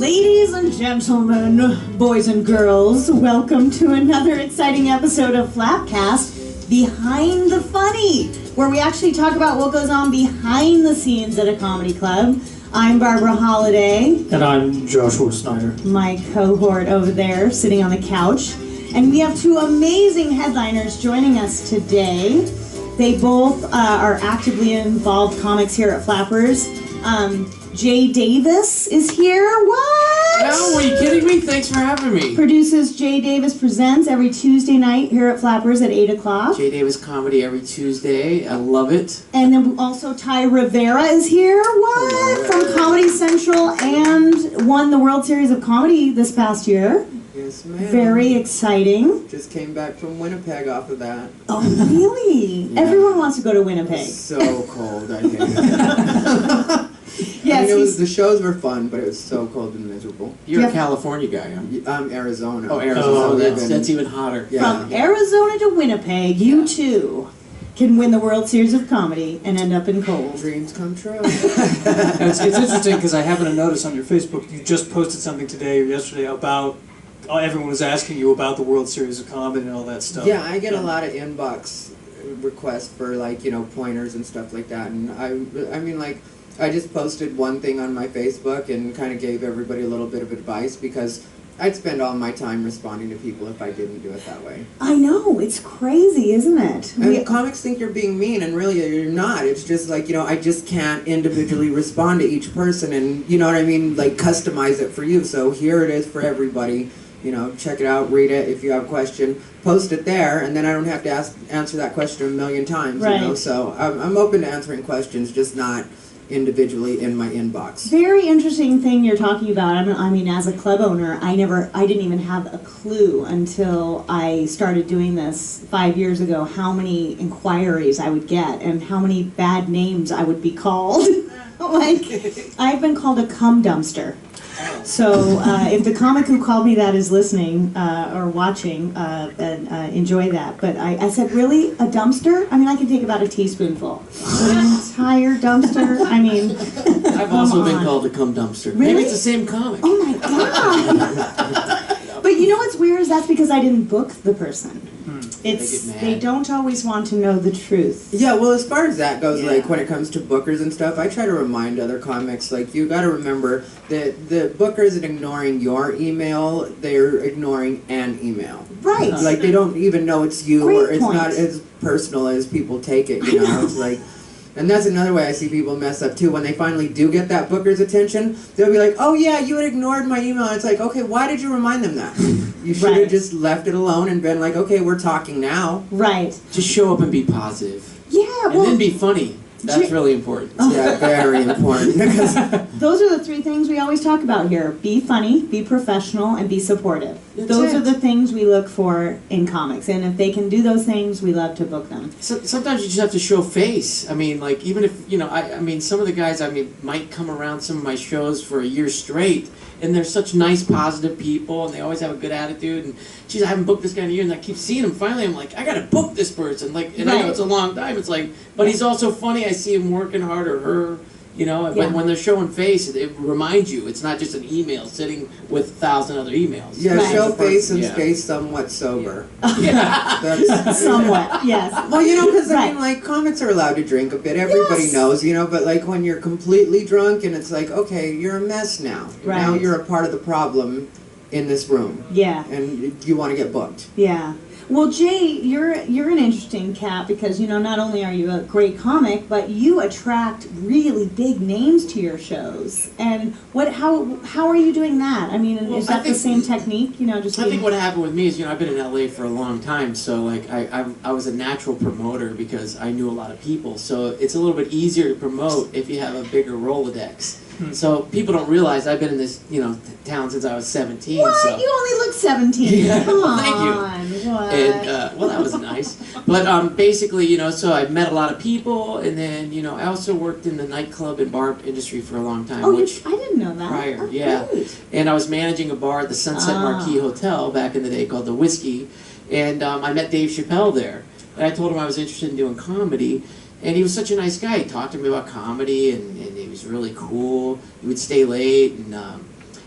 Ladies and gentlemen, boys and girls, welcome to another exciting episode of FlappCast, Behind the Funny, where we actually talk about what goes on behind the scenes at a comedy club. I'm Barbara Holliday. And I'm Joshua Snyder. My cohort over there, sitting on the couch. And we have two amazing headliners joining us today. They both are actively involved comics here at Flappers. Jay Davis is here. What? No, are you kidding me? Thanks for having me. Produces Jay Davis Presents every Tuesday night here at Flappers at 8 o'clock. Jay Davis Comedy every Tuesday. I love it. And then also Ty Rivera is here. What? Hello. From Comedy Central and won the World Series of Comedy this past year. Yes, ma'am. Very exciting. Just came back from Winnipeg off of that. Oh, really? Yeah. Everyone wants to go to Winnipeg. So cold, I hate it. Yes, I mean, the shows were fun, but it was so cold and miserable. You're a California guy, huh? I'm Arizona. Oh, Arizona. Oh, That's even hotter. Yeah. From Arizona to Winnipeg, you too can win the World Series of Comedy and end up in cold. Dreams come true. It's interesting because I happened to notice on your Facebook you just posted something today or yesterday about everyone was asking you about the World Series of Comedy and all that stuff. Yeah, I get a lot of inbox requests for, like, pointers and stuff like that. And I mean, like, I just posted one thing on my Facebook and kind of gave everybody a little bit of advice because I'd spend all my time responding to people if I didn't do it that way. I know, it's crazy, isn't it? And comics think you're being mean, and really you're not. It's just like, I just can't individually respond to each person and, you know what I mean, like customize it for you. So here it is for everybody. Check it out, read it. If you have a question, post it there, and then I don't have to answer that question a million times. Right. So I'm open to answering questions, just not individually in my inbox. Very interesting thing you're talking about. I mean, as a club owner, I didn't even have a clue until I started doing this 5 years ago how many inquiries I would get and how many bad names I would be called. Like, I've been called a cum dumpster. So if the comic who called me that is listening or watching, then enjoy that. But I said, really? A dumpster? I mean, I can take about a teaspoonful. But an entire dumpster? I mean, I've also been called a cum dumpster. Really? Maybe it's the same comic. Oh my God. But you know what's weird is that's because I didn't book the person. They don't always want to know the truth. Yeah, well, as far as that goes, Yeah. like when it comes to bookers and stuff, I try to remind other comics, like, you got to remember that the booker isn't ignoring your email, they're ignoring an email. Right. Like, they don't even know it's you, Great or it's point. not as personal as people take it, you know? It's like, and that's another way I see people mess up too. When they finally do get that booker's attention, they'll be like, "Oh yeah, you had ignored my email." And it's like, okay, why did you remind them that? You should have Right. just left it alone and been like, "Okay, we're talking now." Right. Just show up and be positive. Yeah, And well, then be funny. That's really important. Yeah, very important. Because those are the three things we always talk about here. Be funny, be professional, and be supportive. That's Those it. are the things we look for in comics. And if they can do those things, we love to book them. So, sometimes you just have to show face. I mean, like, even if, I mean, some of the guys, might come around some of my shows for a year straight, and they're such nice, positive people, and they always have a good attitude, and, geez, I haven't booked this guy in a year, and I keep seeing him. Finally, I'm like, I gotta book this person. Like, and I know Right. it's a long time. It's like, but he's also funny. I see him working hard, or her, Yeah. when they're showing face, it reminds you, it's not just an email sitting with 1,000 other emails. yeah, Right. show face and Yeah. stay somewhat sober. Yeah. That's Somewhat, yes. well, because I Right. mean, like, comics are allowed to drink a bit. Everybody Yes. knows, but like when you're completely drunk and it's like, okay, you're a mess now. Now Right. you're a part of the problem in this room, Yeah. and you want to get booked. Yeah. Well, Jay, you're an interesting cat because, not only are you a great comic, but you attract really big names to your shows. And how are you doing that? I mean, Well, is I that the think- same technique? Just I being- think what happened with me is, I've been in LA for a long time, so like I was a natural promoter because I knew a lot of people. So it's a little bit easier to promote if you have a bigger Rolodex. So people don't realize I've been in this, town since I was 17. What? So. You only look 17. Yeah, Come well, on. thank you. What? And well, that was nice. But basically, so I met a lot of people, and then I also worked in the nightclub and bar industry for a long time. Oh, which I didn't know that. prior, Oh, yeah. great. And I was managing a bar at the Sunset Marquis Hotel back in the day called the Whiskey, and I met Dave Chappelle there. And I told him I was interested in doing comedy, and he was such a nice guy. He talked to me about comedy, and he was really cool. He would stay late, and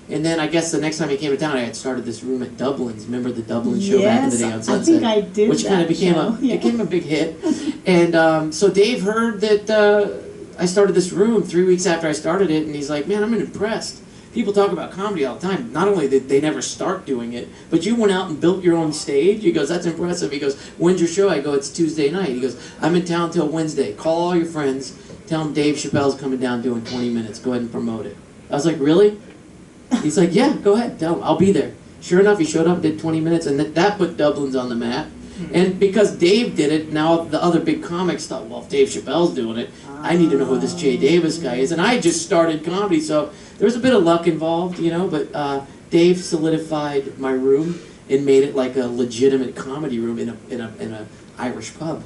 And then I guess the next time he came to town, I had started this room at Dublin's. Remember the Dublin show back in the day on Yes, Sunset? I think I did which kind of that became show, yeah. became a big hit. And so Dave heard that I started this room 3 weeks after I started it, and he's like, "Man, I'm impressed. People talk about comedy all the time. Not only did they never start doing it, but you went out and built your own stage." He goes, "That's impressive." He goes, "When's your show?" I go, "It's Tuesday night." He goes, "I'm in town till Wednesday. Call all your friends. Tell them Dave Chappelle's coming down doing 20 minutes. Go ahead and promote it." I was like, "Really?" He's like, "Yeah, go ahead. Tell him. I'll be there." Sure enough, he showed up, did 20 minutes, and that put Dublin's on the map. And because Dave did it, now the other big comics thought, well, if Dave Chappelle's doing it, I need to know who this Jay Davis guy is. And I just started comedy, so there was a bit of luck involved, you know, but Dave solidified my room and made it like a legitimate comedy room in a Irish pub.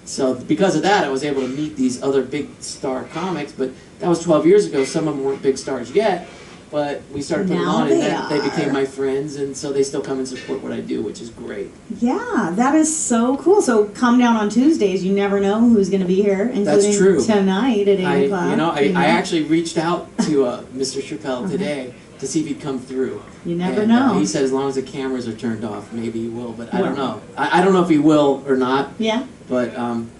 So because of that, I was able to meet these other big star comics, but that was 12 years ago. Some of them weren't big stars yet, but we started putting them Now on, and they they became are. my friends, and so they still come and support what I do, which is great. Yeah, that is so cool. So come down on Tuesdays. You never know who's going to be here, including That's true. tonight at 8 o'clock. I actually reached out to Mr. Chappelle today to see if he'd come through. You never And, know. he said as long as the cameras are turned off, maybe he will, but I don't Well. know. I don't know if he will or not, Yeah. but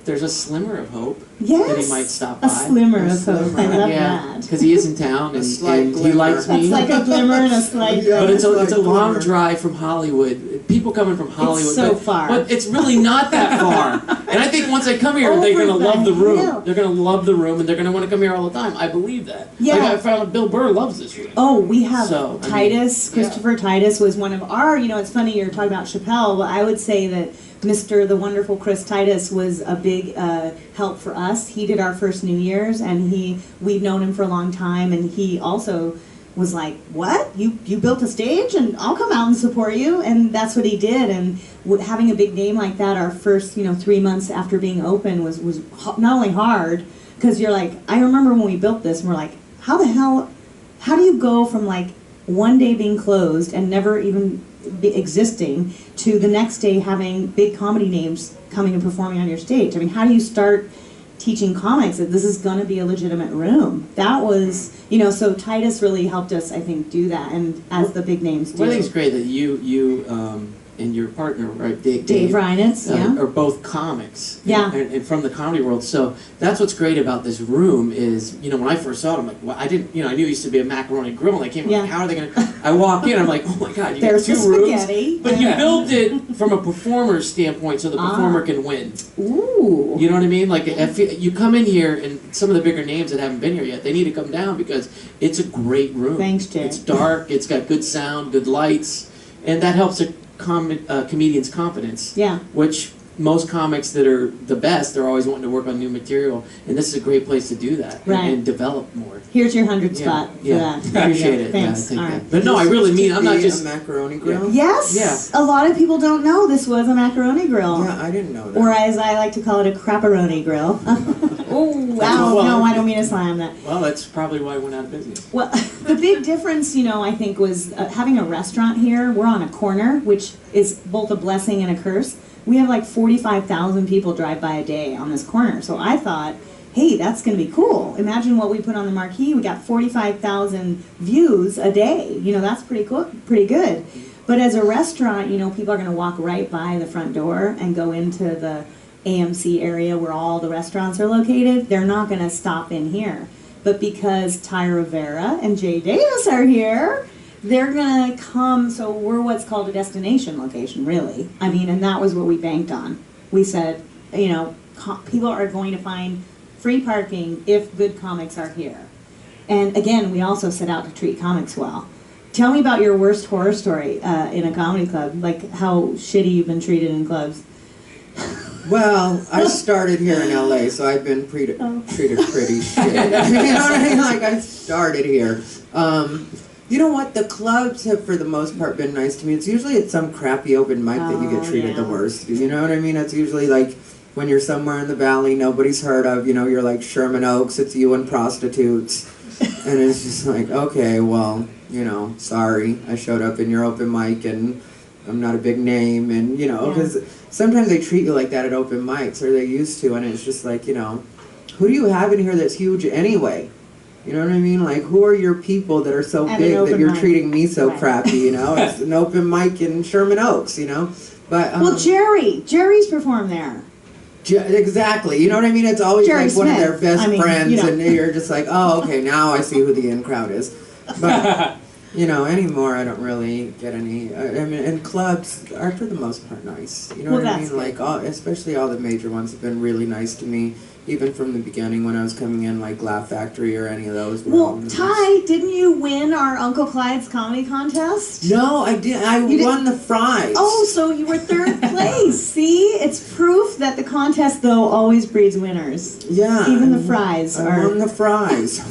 there's a slimmer of hope Yes. that he might stop by. A slimmer A of hope. I slimmer. love Yeah, that. because he is in town A and, slight and he glimmer. likes me. It's like a glimmer and a slight. Yeah. But it's a Like long glimmer. drive from Hollywood. People coming from Hollywood. so but, far. But it's really not that far. And I think once they come here, they're Over going to love the the room. hill. They're going to love the room, and they're going to want to come here all the time. I believe that. Yeah. Like I found Bill Burr loves this room. Oh, we have So, I mean, Titus. yeah. Christopher Titus was one of our, it's funny you're talking about Chappelle. Well, I would say that Mr. the wonderful Chris Titus was a big help for us. He did our first New Year's, and we've known him for a long time, and he also was like, "What? You built a stage, and I'll come out and support you," and that's what he did. And having a big name like that, our first 3 months after being open was not only hard, because you're like, I remember when we built this, and we're like, how do you go from like one day being closed and never even existing to the next day having big comedy names coming and performing on your stage? I mean, how do you start teaching comics that this is going to be a legitimate room? That was, so Titus really helped us, I think, do that, and as the big names do. Well, I think it's great that you and your partner, right, Dave Reinitz, yeah. are both comics. Yeah. And from the comedy world. So that's what's great about this room is, when I first saw it, I'm like, well, I knew it used to be a macaroni grill, and I came, Yeah. like, how are they going to, I walk in, I'm like, oh my God, you There's got the two rooms. spaghetti. But you built it from a performer's standpoint so the Ah. performer can win. Ooh. You know what I mean? Like, if you come in here, and some of the bigger names that haven't been here yet, they need to come down because it's a great room. Thanks, Jay. It's dark, it's got good sound, good lights, and that helps a comedian's confidence. Yeah. Which most comics that are the best, they're always wanting to work on new material, and this is a great place to do that Right. and develop more. Here's your 100 spot for Yeah, that. appreciate it. Thanks. Yeah, I All think right. that. But no, I really mean, I'm not just. a macaroni grill. Yes. Yeah. A lot of people don't know this was a macaroni grill. Yeah, I didn't know that. Or as I like to call it, a crapperoni grill. Oh, wow. well- No, I don't mean to slam that. Well, that's probably why I went out of business. Well, the big difference, I think was having a restaurant here. We're on a corner, which is both a blessing and a curse. We have like 45,000 people drive by a day on this corner. So I thought, hey, that's going to be cool. Imagine what we put on the marquee. We got 45,000 views a day. That's pretty cool, pretty good. But as a restaurant, people are going to walk right by the front door and go into the AMC area where all the restaurants are located. They're not going to stop in here. But because Ty Rivera and Jay Davis are here, they're going to come. So we're what's called a destination location, really. I mean, and that was what we banked on. We said, people are going to find free parking if good comics are here. And again, we also set out to treat comics well. Tell me about your worst horror story in a comedy club, like how shitty you've been treated in clubs. Well, I started here in LA, so I've been treated pretty shit. You know what I mean? Like, I started here. You know what? The clubs have, for the most part, been nice to me. It's usually at some crappy open mic that you get treated the worst. You know what I mean? It's usually like when you're somewhere in the valley nobody's heard of, you're like Sherman Oaks, it's you and prostitutes. And it's just like, okay, well, sorry. I showed up in your open mic and I'm not a big name, and because sometimes they treat you like that at open mics, or they used to, and it's just like, who do you have in here that's huge anyway? You know what I mean? Like, who are your people that are so At big an that open you're mic. treating me so Right. crappy, you know? It's an open mic in Sherman Oaks, you know? But, Well, Jerry's performed there. exactly. You know what I mean? It's always Jerry like one of their Smith. best I mean, friends, you know. and you're just like, oh, okay, now I see who the in crowd is. But, you know, anymore, I don't really get any. I mean, and clubs are for the most part nice. You know Well, what I that's mean? Like, especially all the major ones have been really nice to me, even from the beginning when I was coming in, like Laugh Factory or any of those. were all Well, nice. Ty, didn't you win our Uncle Clyde's comedy contest? No, I did. I You won the prize. Oh, so you were third place. See? It's proof that the contest, though, always breeds winners. yeah. Even the fries I are. won the prize.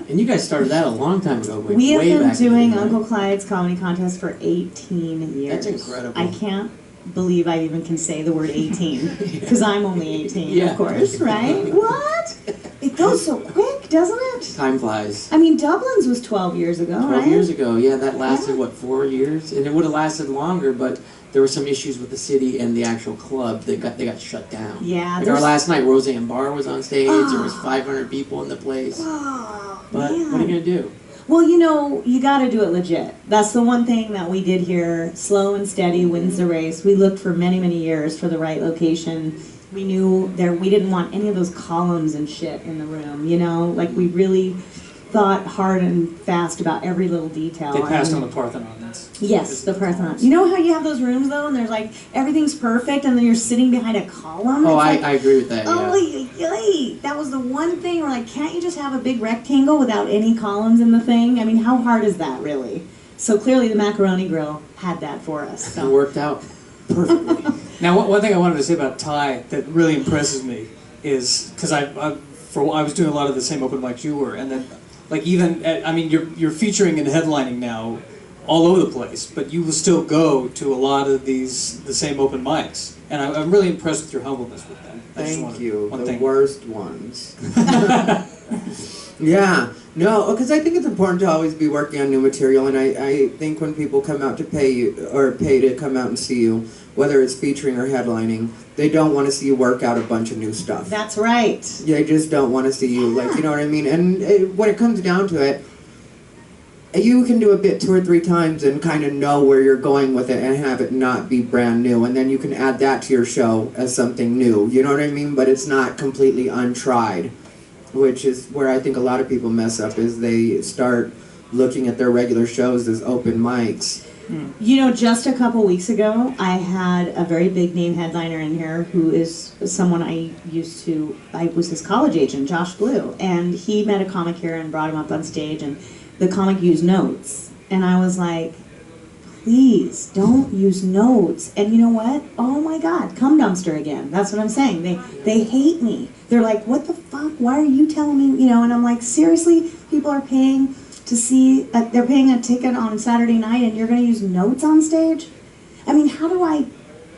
And you guys started that a long time ago. Like, We have way been back in the doing day, right? Uncle Clyde's comedy contest for 18 years. That's incredible. I can't believe I even can say the word 18 because I'm only 18, Yeah. of course, right? What? It goes so quick, doesn't it? Time flies. I mean, Dublin's was 12 years ago, 12 right? years ago, yeah, that lasted, Yeah. what, 4 years? And it would have lasted longer, but there were some issues with the city and the actual club. They got shut down. Yeah, Like there's- our last night, Roseanne Barr was on stage. Oh. There was 500 people in the place. Oh, But man. what are you gonna do? Well, you know, you got to do it legit. That's the one thing that we did here. Slow and steady wins the race. We looked for many, many years for the right location. We knew we didn't want any of those columns and shit in the room, you know? Like, we really thought hard and fast about every little detail. They passed I on mean, the Parthenon. That's Yes, the Parthenon. You know how you have those rooms, though, and there's like, everything's perfect, and then you're sitting behind a column? Oh, It's I, like, I agree with that, oh, yeah. that was the one thing. We're like, can't you just have a big rectangle without any columns in the thing? I mean, how hard is that, really? So clearly the Macaroni Grill had that for us. It So. worked out perfectly. Now, one thing I wanted to say about Ty that really impresses me is because I was doing a lot of the same open mics you were, and then like even I mean you're featuring and headlining now all over the place, but you will still go to a lot of the same open mics, and I'm really impressed with your humbleness with them. I just Thank wanted- you. one The thing. worst ones. Yeah. No, because I think it's important to always be working on new material, and I think when people come out to pay you, or pay to come out and see you, whether it's featuring or headlining, they don't want to see you work out a bunch of new stuff. That's right. They just don't want to see you, like, you know what I mean? And when it comes down to it, you can do a bit 2 or 3 times and kind of know where you're going with it and have it not be brand new, and then you can add that to your show as something new, you know what I mean? But it's not completely untried, which is where I think a lot of people mess up, is they start looking at their regular shows as open mics. You know, just a couple weeks ago, I had a very big name headliner in here who is someone I was his college agent, Josh Blue, and he met a comic here and brought him up on stage, and the comic used notes. And I was like, please don't use notes. And you know what? Oh my God, cum dumpster again. That's what I'm saying. They hate me. They're like, what the fuck? Why are you telling me? You know, and I'm like, seriously, people are paying to see, they're paying a ticket on Saturday night and you're going to use notes on stage? I mean, how do I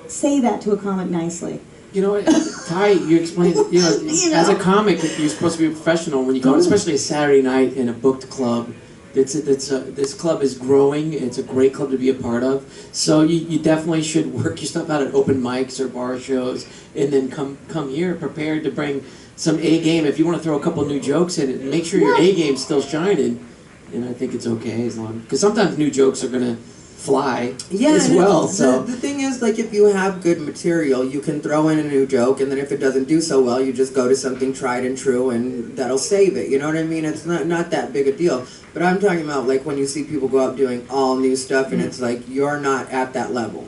say that to a comic nicely? You know what, Ty, you explained, you know, You know? as a comic, you're supposed to be a professional when you go, especially a Saturday night in a booked club. This club is growing. It's a great club to be a part of. So you definitely should work your stuff out at open mics or bar shows, and then come here prepared to bring some A game. If you want to throw a couple new jokes in it, make sure your A game's still shining. And I think it's okay as long, because sometimes new jokes are gonna fly as and well. So the thing is, like, if you have good material, you can throw in a new joke, and then if it doesn't do so well, you just go to something tried and true, and that'll save it. You know what I mean? It's not that big a deal. But I'm talking about, like, when you see people go up doing all new stuff, and it's like, you're not at that level.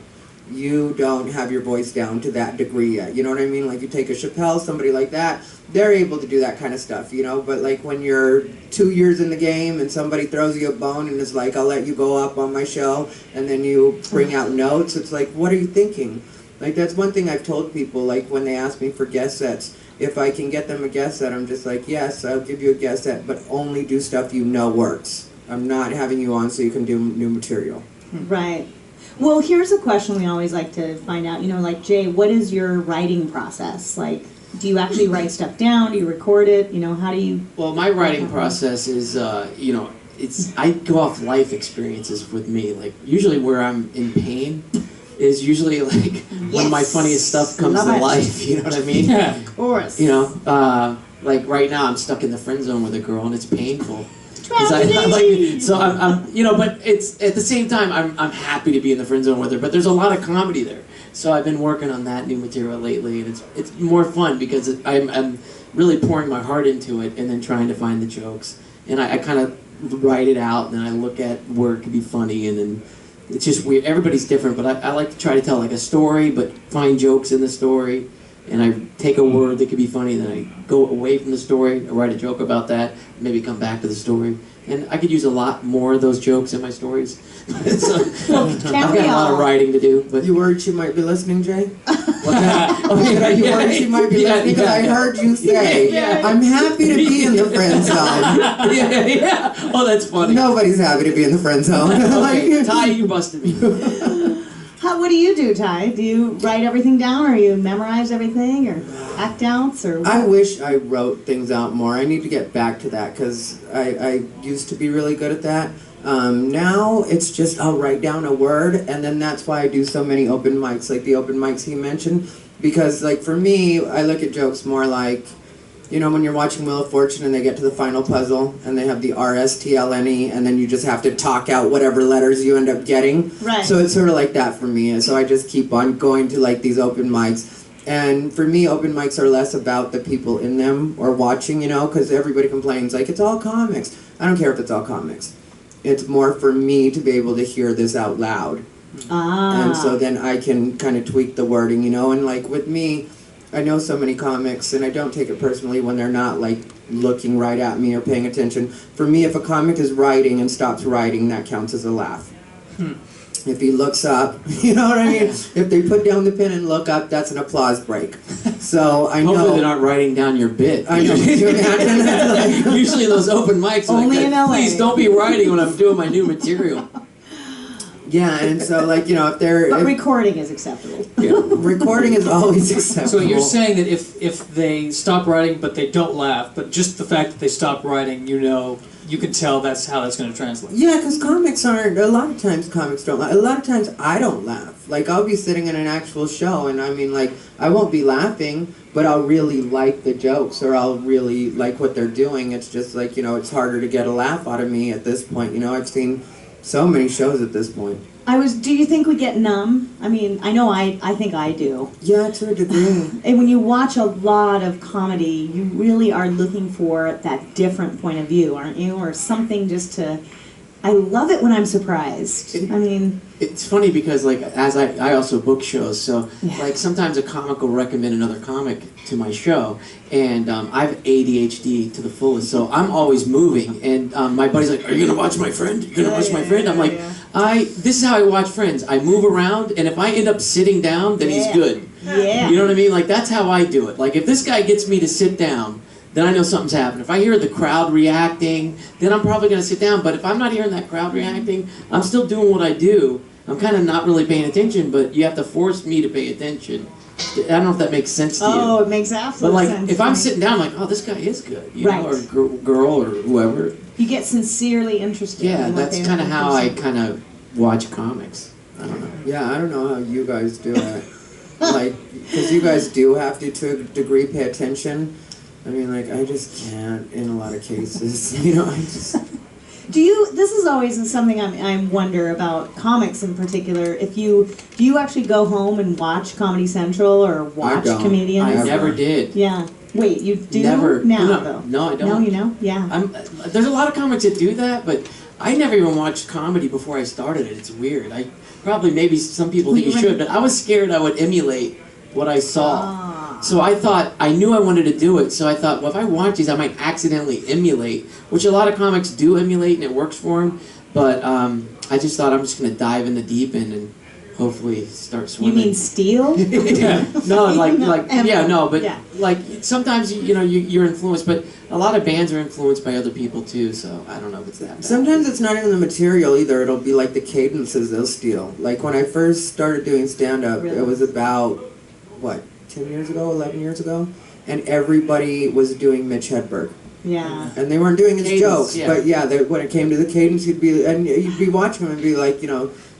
You don't have your voice down to that degree yet. You know what I mean? Like, you take a Chappelle, somebody like that, they're able to do that kind of stuff, you know? But, like, when you're 2 years in the game and somebody throws you a bone and is like, I'll let you go up on my show, and then you bring out notes, it's like, what are you thinking? Like, that's one thing I've told people, like, when they ask me for guest sets. If I can get them a guest set, I'm just like, yes, I'll give you a guest set, but only do stuff you know works. I'm not having you on so you can do new material. Right. Well, here's a question we always like to find out. You know, like, Jay, what is your writing process? Like, do you actually write stuff down? Do you record it? You know, how do you... well, my writing process is, you know, I go off life experiences with me. Like, usually where I'm in pain is usually, like, when my funniest stuff comes Love to it. life, you know what I mean? Yeah. Of course. You know, like right now I'm stuck in the friend zone with a girl and it's painful. 'Cause Tragedy! so I'm, you know, but it's at the same time I'm happy to be in the friend zone with her. But there's a lot of comedy there, so I've been working on that new material lately, and it's more fun because I'm really pouring my heart into it, and then trying to find the jokes, and I kind of write it out, and then I look at where it could be funny, and then it's just weird. Everybody's different, but I like to try to tell like a story, but find jokes in the story. And I take a word that could be funny, then I go away from the story, I write a joke about that, maybe come back to the story. And I could use a lot more of those jokes in my stories. So, I've got a lot of writing to do. But You worried she might be listening, Jay? what's that? Are you worried she might be listening? Because I heard you say, I'm happy to be in the friend zone. Yeah. Oh, that's funny. Nobody's happy to be in the friend zone. Okay, Ty, you busted me. What do you do, Ty? Do you write everything down, or you memorize everything, or act outs, or what? I wish I wrote things out more. I need to get back to that because I used to be really good at that. Now it's just I'll write down a word, and then that's why I do so many open mics, like the open mics he mentioned. Because like for me, I look at jokes more like, you know, when you're watching Wheel of Fortune and they get to the final puzzle and they have the RSTLNE and then you just have to talk out whatever letters you end up getting. Right. So it's sort of like that for me. And so I just keep on going to like these open mics. And for me, open mics are less about the people in them or watching, you know, because everybody complains like it's all comics. I don't care if it's all comics. It's more for me to be able to hear this out loud. And so then I can kind of tweak the wording, you know, and like with me, I know so many comics, and I don't take it personally when they're not, like, looking right at me or paying attention. For me, if a comic is writing and stops writing, that counts as a laugh. If he looks up, you know what I mean? If they put down the pen and look up, that's an applause break. So I know... Hopefully they're not writing down your bit. I know. Can you imagine? Usually those open mics are Only like, in LA. please don't be writing when I'm doing my new material. Yeah, and so, like, you know, if they're... But recording is acceptable. recording is always acceptable. So you're saying that if they stop writing but they don't laugh, but just the fact that they stop writing, you know, you can tell that's how that's going to translate. Yeah, because comics aren't... A lot of times comics don't laugh. A lot of times I don't laugh. Like, I'll be sitting in an actual show, and I mean, like, I won't be laughing, but I'll really like the jokes, or I'll really like what they're doing. It's just like, you know, it's harder to get a laugh out of me at this point. You know, I've seen so many shows at this point. Do you think we get numb? I mean, I know I think I do. Yeah, to a degree. And when you watch a lot of comedy, you really are looking for that different point of view, aren't you? Or something just to... I love it when I'm surprised. I mean... It's funny because, like, as I also book shows, so, Yeah. like, sometimes a comic will recommend another comic to my show, and I have ADHD to the fullest, so I'm always moving, and my buddy's like, are you gonna watch my friend? You're gonna watch my friend? I'm like, this is how I watch Friends. I move around, and if I end up sitting down, then he's good. Yeah. You know what I mean? Like, that's how I do it. Like, if this guy gets me to sit down, then I know something's happening. If I hear the crowd reacting, then I'm probably going to sit down. But if I'm not hearing that crowd reacting, I'm still doing what I do. I'm kind of not really paying attention, but you have to force me to pay attention. I don't know if that makes sense to you. Oh, it makes absolute But, like, sense. if I'm sitting down, I'm like, oh, this guy is good. You Right. know, or girl or whoever. You get sincerely interested Yeah, in what that's they kind of are how I producing. kind of watch comics. I don't know. Yeah, I don't know how you guys do it. Like, because you guys do have to a degree, pay attention. I mean, like, I just can't in a lot of cases. You know, I just... This is always something I wonder about comics in particular. Do you actually go home and watch Comedy Central or watch don't. comedians? I never did. Yeah. Wait, you do Never. now, No, though? no, I don't. No, you know? Yeah. There's a lot of comics that do that, but I never even watched comedy before I started it. It's weird. Maybe some people think you should, but I was scared I would emulate what I saw. So I thought, I knew I wanted to do it, so I thought, well, if I watch these, I might accidentally emulate, which a lot of comics do emulate, and it works for them, but I just thought I'm just going to dive in the deep end and hopefully start swimming. You mean steal? Yeah. No, but Yeah. like sometimes you're influenced, but a lot of bands are influenced by other people too. So I don't know if it's that bad. Sometimes it's not even the material either. It'll be like the cadences they'll steal. Like when I first started doing stand-up, Really? it was about, 10 years ago, 11 years ago? And everybody was doing Mitch Hedberg. Yeah. And they weren't doing his Cadence, jokes. yeah. But yeah, when it came to the cadence, you'd be watching him and be like,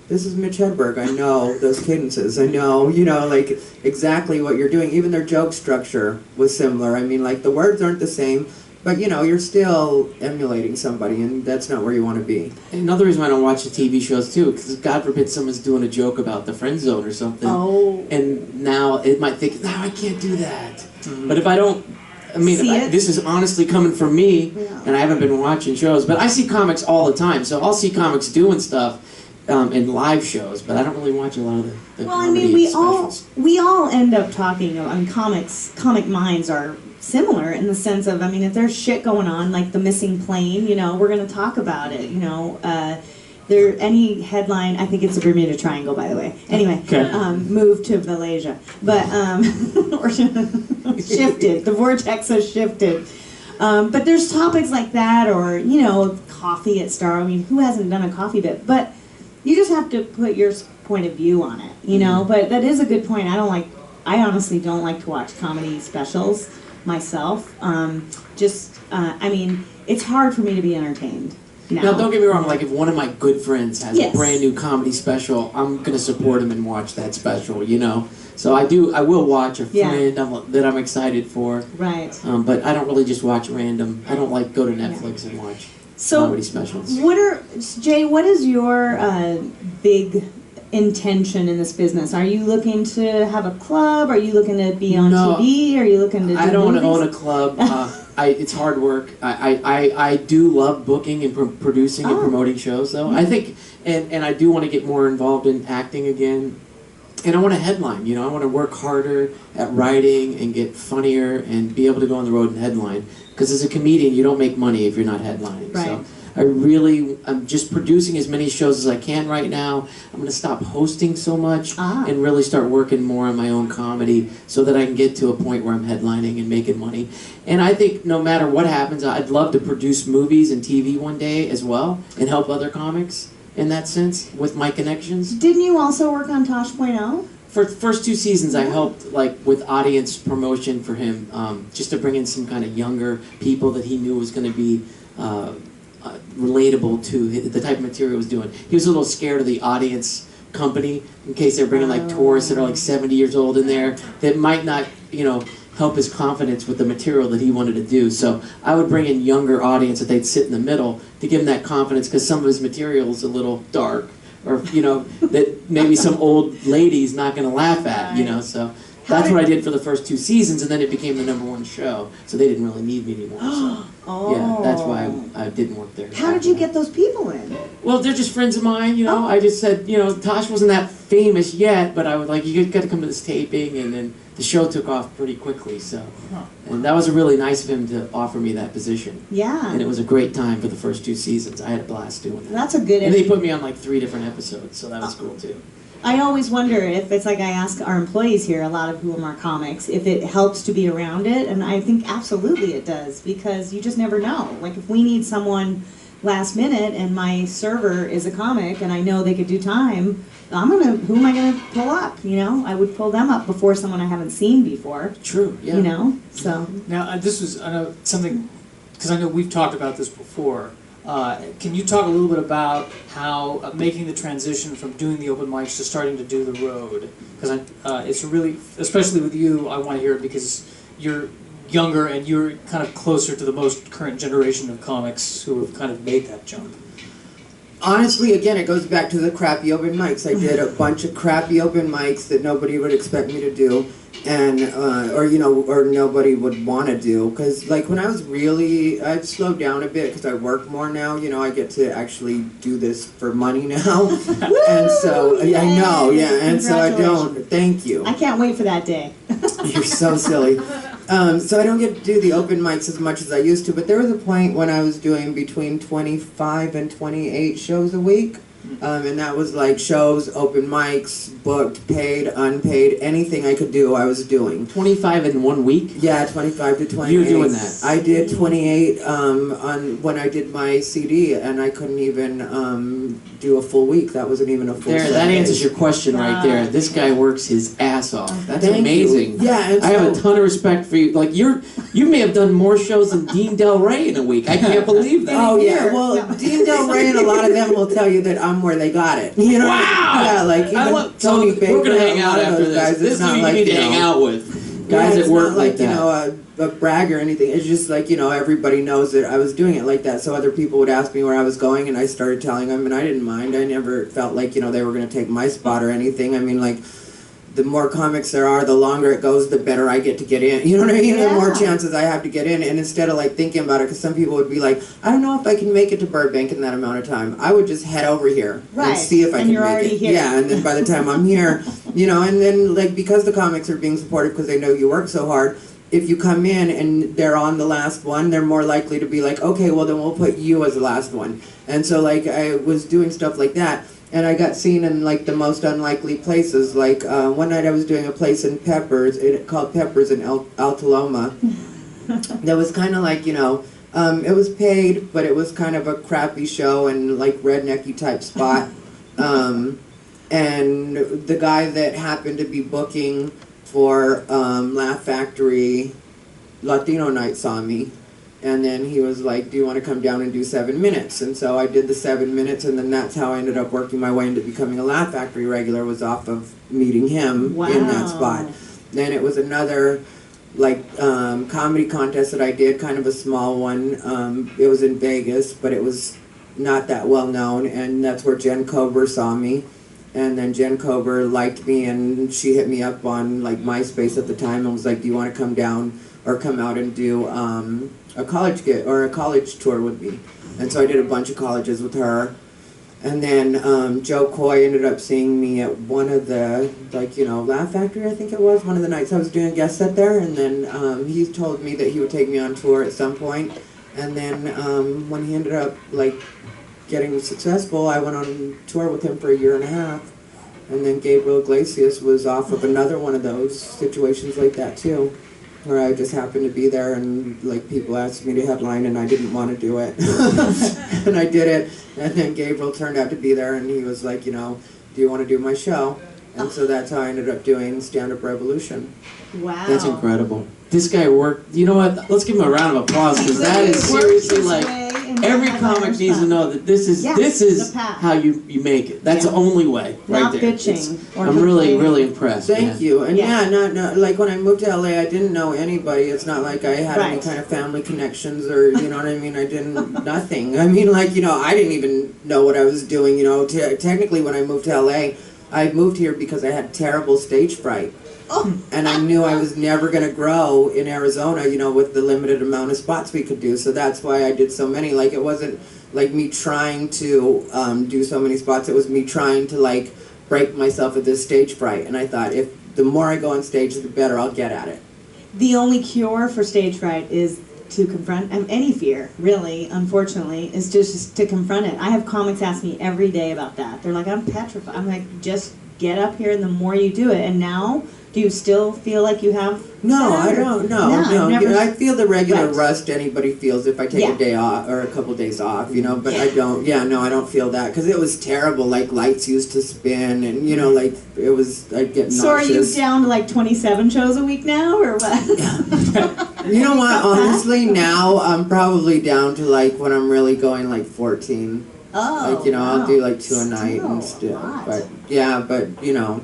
this is Mitch Hedberg. I know those cadences. I know, like exactly what you're doing. Even their joke structure was similar. I mean, like the words aren't the same, but you're still emulating somebody, and that's not where you want to be. And another reason why I don't watch the TV shows too, because God forbid someone's doing a joke about the friend zone or something, and now it might think, no, I can't do that. Mm-hmm. But if I don't, this is honestly coming from me, and I haven't been watching shows, but I see comics all the time, so I'll see comics doing stuff in live shows, but I don't really watch a lot of the comedy specials. We all end up talking. Comic minds are similar in the sense of, if there's shit going on, like the missing plane, we're going to talk about it. Any headline, I think it's the Bermuda Triangle, by the way. Anyway, moved to Malaysia, but or shifted. The vortex has shifted. But there's topics like that, or coffee at Star. Who hasn't done a coffee bit? But you just have to put your point of view on it, But that is a good point. I honestly don't like to watch comedy specials myself. It's hard for me to be entertained. Now, don't get me wrong, like if one of my good friends has a brand new comedy special, I'm going to support him and watch that special, So I will watch a friend that I'm excited for. Right. But I don't really just watch random. I don't like go to Netflix and watch comedy specials. Jay, what is your big intention in this business? Are you looking to have a club? Are you looking to be on TV? Are you looking to do I don't movies? want to own a club. It's hard work. I do love booking and producing and promoting shows, though. I think, and I do want to get more involved in acting again. And I want to headline, I want to work harder at writing and get funnier and be able to go on the road and headline. Because as a comedian, you don't make money if you're not headlining. Right. So I'm just producing as many shows as I can right now. I'm going to stop hosting so much and really start working more on my own comedy so that I can get to a point where I'm headlining and making money. And I think no matter what happens, I'd love to produce movies and TV one day as well and help other comics in that sense with my connections. Didn't you also work on Tosh.0? For the first 2 seasons, I helped with audience promotion for him, just to bring in some kind of younger people that he knew was going to be relatable to the type of material he was doing. He was a little scared of the audience company in case they're bringing tourists that are 70 years old in there that might not, help his confidence with the material that he wanted to do. So I would bring in younger audience that they'd sit in the middle to give him that confidence because some of his material is a little dark or, that maybe some old lady's not going to laugh at, so. That's what I did for the first 2 seasons, and then it became the #1 show, so they didn't really need me anymore. So, yeah, that's why I didn't work there. How did you get those people in? Well, they're just friends of mine, I just said, Tosh wasn't that famous yet, but I was like, you got to come to this taping, and then the show took off pretty quickly, so. And that was really nice of him to offer me that position. Yeah. And it was a great time for the first 2 seasons. I had a blast doing that. That's a good. And they put me on 3 different episodes, so that was cool too. I always wonder if it's like I ask our employees here, a lot of whom are comics, if it helps to be around it, and I think absolutely it does, because you just never know. Like if we need someone last minute and my server is a comic and I know they could do time, who am I gonna pull up? I would pull them up before someone I haven't seen before. True, yeah. So. Now, this was, I know, something, because I know we've talked about this before. Can you talk a little bit about how making the transition from doing the open mics to starting to do the road? Because it's really, especially with you, I want to hear it because you're younger and you're kind of closer to the most current generation of comics who have kind of made that jump. Honestly, again, it goes back to the crappy open mics. I did a bunch of crappy open mics that nobody would expect me to do, and or nobody would want to do. Because when I was I've slowed down a bit because I work more now. I get to actually do this for money now, and so I know, and so I don't. Thank you. I can't wait for that day. You're so silly. So I don't get to do the open mics as much as I used to, but there was a point when I was doing between 25 and 28 shows a week, and that was shows, open mics, booked, paid, unpaid, anything I could do, I was doing. 25 in 1 week? Yeah, 25 to 28. You were doing that? I did 28 when I did my CD, and I couldn't even do a full week. That wasn't even a full. There, 7 that days. answers your question right there. This guy works his ass off. That's Thank amazing. you. Yeah, and I have a so- ton of respect for you. Like you may have done more shows than Dean Del Rey in a week. I can't believe that. Oh yeah, well, Dean Del Rey and a lot of them will tell you that I'm where they got it. You know? Wow! Yeah, like even Tony Baker. We're gonna hang a out lot of after those this. guys, This it's is who not you like, need to you hang know, out with. Guys yeah, that work not like that. You know, a brag or anything. It's just like, you know, everybody knows that I was doing it like that. So other people would ask me where I was going, and I started telling them, and I didn't mind. I never felt like, you know, they were going to take my spot or anything. I mean, like, the more comics there are, the longer it goes, the better I get to get in. You know what I mean? Yeah. The more chances I have to get in. And instead of like thinking about it, because some people would be like, I don't know if I can make it to Burbank in that amount of time. I would just head over here Right. and see if I And can you're make already it. here. Yeah, and then by the time I'm here, you know, and then like because the comics are being supportive because they know you work so hard. If you come in and they're on the last one, they're more likely to be like, okay, well then we'll put you as the last one. And so like I was doing stuff like that. And I got seen in like the most unlikely places. Like one night I was doing a place in Peppers, called Peppers in Altaloma. That was kind of like, you know, it was paid, but it was kind of a crappy show and like rednecky type spot. And the guy that happened to be booking for Laugh Factory Latino Night saw me. And then he was like, do you want to come down and do 7 minutes? And so I did the 7 minutes, and then that's how I ended up working my way into becoming a Laugh Factory regular, was off of meeting him in that spot. Then it was another, like, comedy contest that I did, kind of a small one. It was in Vegas, but it was not that well known, and that's where Jen Kober saw me. And then Jen Kober liked me, and she hit me up on, like, MySpace at the time and was like, do you want to come down or come out and do a college tour with me? And so I did a bunch of colleges with her. And then Joe Coy ended up seeing me at one of the, like, you know, Laugh Factory, I think it was, one of the nights I was doing a guest set there. And then he told me that he would take me on tour at some point. And then when he ended up, like, getting successful, I went on tour with him for a year and a half. And then Gabriel Iglesias was off of another one of those situations like that too, where I just happened to be there and like people asked me to headline and I didn't want to do it. And I did it, and then Gabriel turned out to be there and he was like, you know, do you want to do my show? And so that's how I ended up doing Stand Up Revolution. Wow. That's incredible. This guy worked. You know what? Let's give him a round of applause, because that is seriously like every comic needs to know that this is the path. how you make it. That's the only way, right Not there. bitching or I'm really complaining. impressed. Thank you. And no, like when I moved to LA, I didn't know anybody. It's not like I had any Right. kind of family connections or, you know what I mean? I didn't, nothing. I mean, like, you know, I didn't even know what I was doing, you know. Technically, when I moved to LA, I moved here because I had terrible stage fright. Oh. And I knew I was never going to grow in Arizona, you know, with the limited amount of spots we could do. So that's why I did so many. Like, it wasn't like me trying to do so many spots. It was me trying to, like, break myself of this stage fright. And I thought, if the more I go on stage, the better I'll get at it. The only cure for stage fright is to confront any fear, really, unfortunately, is just to confront it. I have comics ask me every day about that. They're like, I'm petrified. I'm like, just get up here, and the more you do it. And now, do you still feel like you have No, that, I or- don't. No. I've never- You know, I feel the regular Right. rust anybody feels if I take Yeah. a day off or a couple days off, you know. But I don't. Yeah, no, I don't feel that because it was terrible. Like lights used to spin, and you know, like it was. I'd get nauseous. So are you down to like 27 shows a week now, or what? You know what? Honestly, now I'm probably down to like when I'm really going like 14. Oh, Like, you know, I'll do like 2 a night Still and a stuff. lot. But yeah, but you know.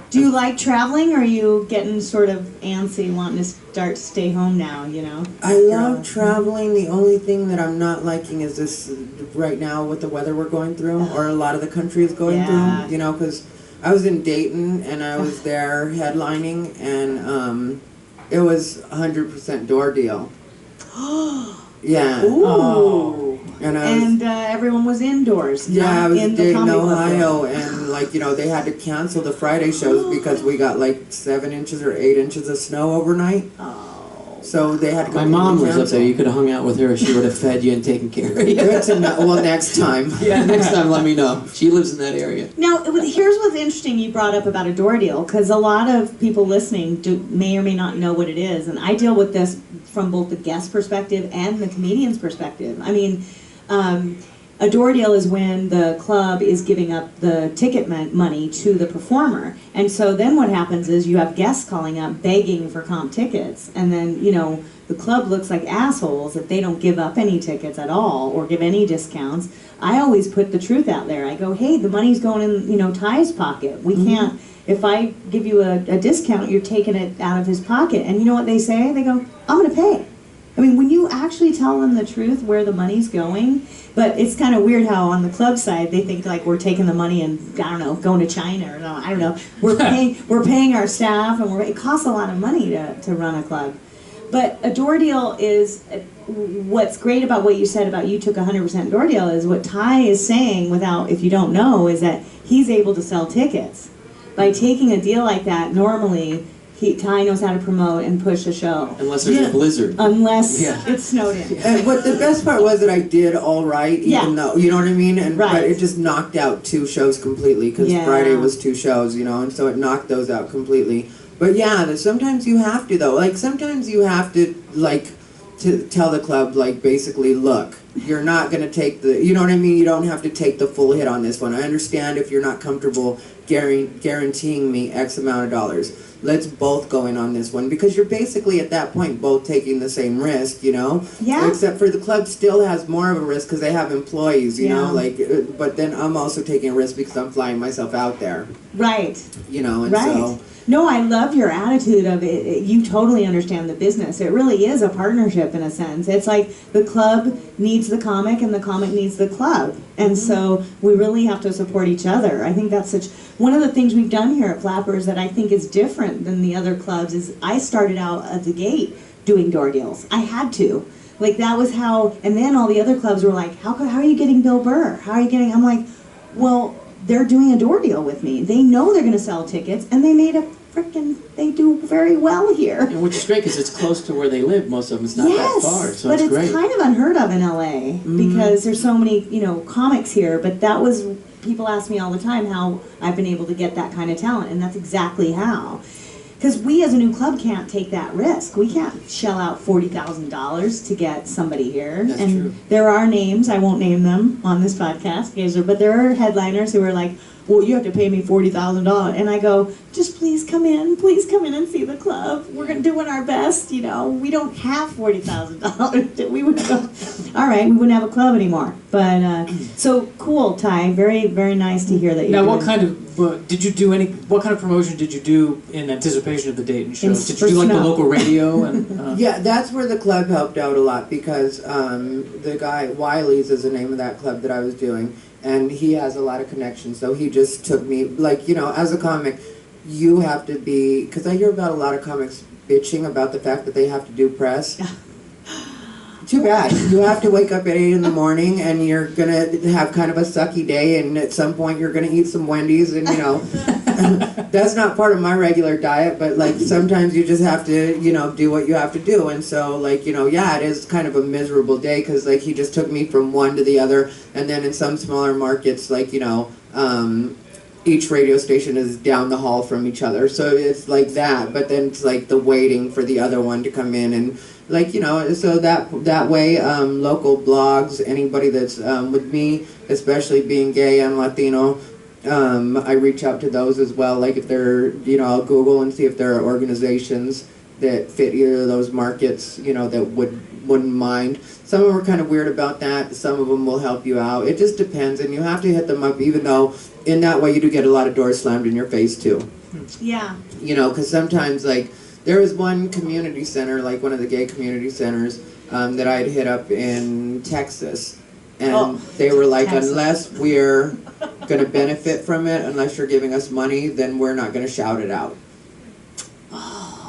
Do you like traveling, or are you getting sort of antsy, wanting to start to stay home now, you know? I love traveling. The only thing that I'm not liking is this right now with the weather we're going through, or a lot of the country is going Yeah. through. You know, because I was in Dayton and I was there headlining, and it was 100% door deal. Yeah. Ooh. And I was, And everyone was indoors, yeah, I not was in in the Dayton, comedy club. Ohio, and like, you know, they had to cancel the Friday shows because we got like 7 inches or 8 inches of snow overnight. Oh. So they had to My completely mom lives up cancel. there. You could have hung out with her. She would have fed you and taken care of you. Good to know. Well, next time. Yeah, next time let me know. She lives in that area. Now, here's what's interesting you brought up about a door deal, because a lot of people listening may or may not know what it is, and I deal with this from both the guest perspective and the comedian's perspective. I mean, A door deal is when the club is giving up the ticket money to the performer. And so then what happens is you have guests calling up begging for comp tickets. And then, you know, the club looks like assholes if they don't give up any tickets at all or give any discounts. I always put the truth out there. I go, hey, the money's going in, you know, Ty's pocket. We can't, if I give you a discount, you're taking it out of his pocket. And you know what they say? They go, I'm going to pay. I mean, when you actually tell them the truth where the money's going, but it's kind of weird how on the club side they think like we're taking the money and, I don't know, going to China or I don't know. We're paying our staff, and it costs a lot of money to run a club. But a door deal is, what's great about what you said about you took 100% door deal is what Ty is saying without, if you don't know, is that he's able to sell tickets. By taking a deal like that, normally, Ty knows how to promote and push a show. Unless there's a blizzard. Unless it's snowed in. And what the best part was that I did all right, even though, you know what I mean? And Right. But it just knocked out 2 shows completely, because Friday was 2 shows, you know, and so it knocked those out completely. But yeah, sometimes you have to, though. Like, sometimes you have to, like, to tell the club, like, basically, look, you're not going to take the, you know what I mean? You don't have to take the full hit on this one. I understand if you're not comfortable guaranteeing me X amount of dollars. Let's both go in on this one, because you're basically at that point both taking the same risk, you know? Yeah. Except for the club still has more of a risk because they have employees, you know? Like, but then I'm also taking a risk because I'm flying myself out there. Right. You know, and Right. so... No, I love your attitude of it. You totally understand the business. It really is a partnership in a sense. It's like the club needs the comic and the comic needs the club. And so we really have to support each other. I think that's one of the things we've done here at Flappers that I think is different than the other clubs is I started out at the gate doing door deals. I had to. Like that was how, and then all the other clubs were like, how are you getting Bill Burr? How are you getting, I'm like, well, they're doing a door deal with me. They know they're going to sell tickets, and they do very well here. And which is great because it's close to where they live. Most of them, it's not that far, so but it's great. It's kind of unheard of in LA because there's so many, you know, comics here. But that was, people ask me all the time how I've been able to get that kind of talent, and that's exactly how. Because we as a new club can't take that risk. We can't shell out $40,000 to get somebody here. That's and true. There are names, I won't name them on this podcast, but there are headliners who are like, well, you have to pay me $40,000. And I go, just please come in and see the club. We're doing our best, you know. We don't have $40,000. We would go, all right, we wouldn't have a club anymore. But, so cool, Ty. Very, very nice to hear that you're Now, doing. what kind of did you do? What kind of promotion did you do in anticipation of the date and shows? Did you do like the local radio and? Yeah, that's where the club helped out a lot because the guy Wiley's is the name of that club that I was doing, and he has a lot of connections. So he just took me, like, you know, as a comic, you have to be, because I hear about a lot of comics bitching about the fact that they have to do press. Too bad. You have to wake up at 8 in the morning and you're going to have kind of a sucky day, and at some point you're going to eat some Wendy's, and, you know, that's not part of my regular diet, but, like, sometimes you just have to, you know, do what you have to do. And so, like, you know, yeah, it is kind of a miserable day because, like, he just took me from one to the other, and then in some smaller markets, like, you know, each radio station is down the hall from each other, so it's like that, but then it's like the waiting for the other one to come in, and like, you know, so that way, local blogs, anybody that's with me, especially being gay and Latino, I reach out to those as well. Like if they're, you know, I'll Google and see if there are organizations that fit either of those markets, you know, that wouldn't mind. Some of them are kind of weird about that. Some of them will help you out. It just depends, and you have to hit them up, even though in that way you do get a lot of doors slammed in your face too. Yeah. You know, because sometimes, like, there was one community center, like one of the gay community centers, that I had hit up in Texas. And they were like, Texas. unless we're going to benefit from it, unless you're giving us money, then we're not going to shout it out.